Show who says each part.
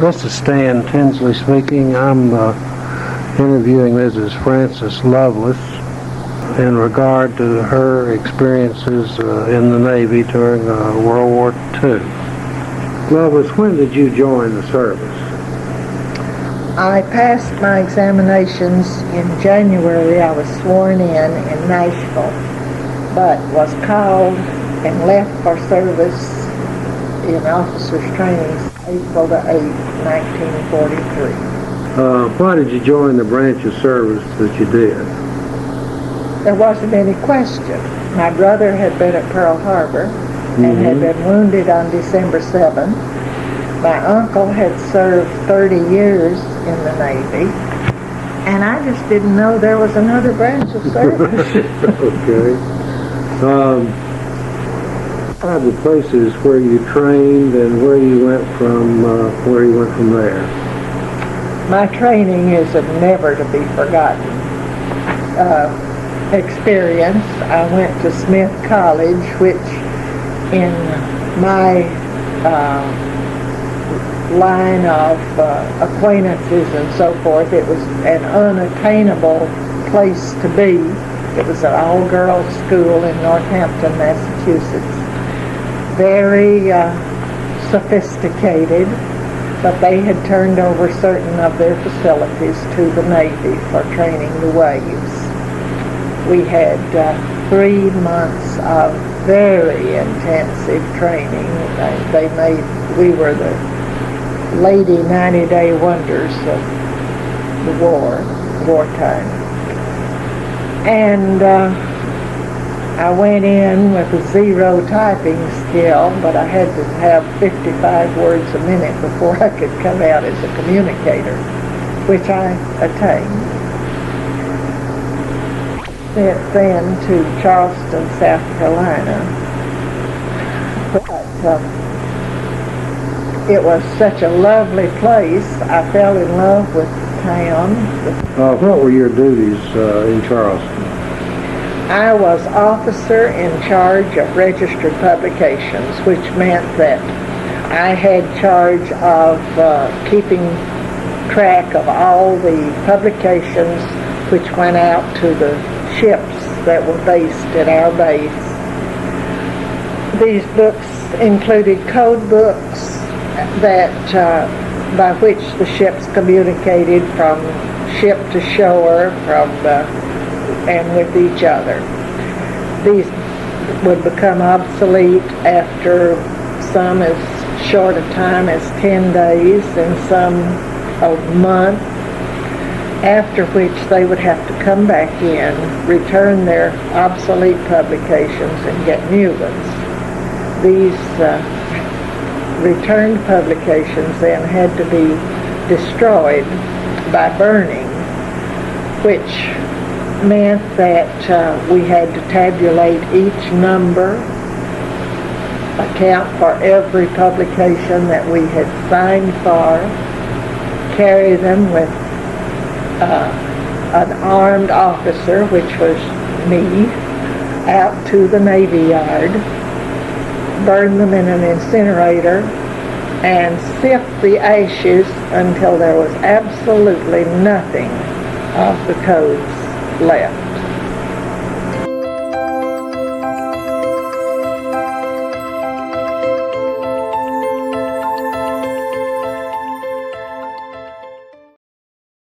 Speaker 1: This is Stan Tinsley speaking. I'm interviewing Mrs. Frances Lovelace in regard to her experiences in the Navy during World War II. Lovelace, when did you join the service?
Speaker 2: I passed my examinations in January. I was sworn in Nashville, but was called and left for service in officers' training April the 8th, 1943.
Speaker 1: Why did you join the branch of service that you did?
Speaker 2: There wasn't any question. My brother had been at Pearl Harbor and had been wounded on December 7th. My uncle had served 30 years in the Navy, and I just didn't know there was another branch of service.
Speaker 1: Okay. The places where you trained and where you went from there.
Speaker 2: My training is a never to be forgotten experience. I went to Smith College, which in my line of acquaintances and so forth, it was an unattainable place to be. It was an all-girls school in Northampton, Massachusetts. Very sophisticated, but they had turned over certain of their facilities to the Navy for training the waves. We had 3 months of very intensive training. We were the lady 90-day wonders of the wartime. And I went in with a 0 typing skill, but I had to have 55 words a minute before I could come out as a communicator, which I attained. Went then to Charleston, South Carolina. But it was such a lovely place. I fell in love with the town.
Speaker 1: What were your duties in Charleston?
Speaker 2: I was officer in charge of registered publications, which meant that I had charge of keeping track of all the publications which went out to the ships that were based at our base. These books included code books that by which the ships communicated from ship to shore, and with each other. These would become obsolete after some as short a time as 10 days and some a month, after which they would have to come back in, return their obsolete publications, and get new ones. These returned publications then had to be destroyed by burning, which meant that we had to tabulate each number, account for every publication that we had signed for, carry them with an armed officer, which was me, out to the Navy Yard, burn them in an incinerator, and sift the ashes until there was absolutely nothing of the codes left.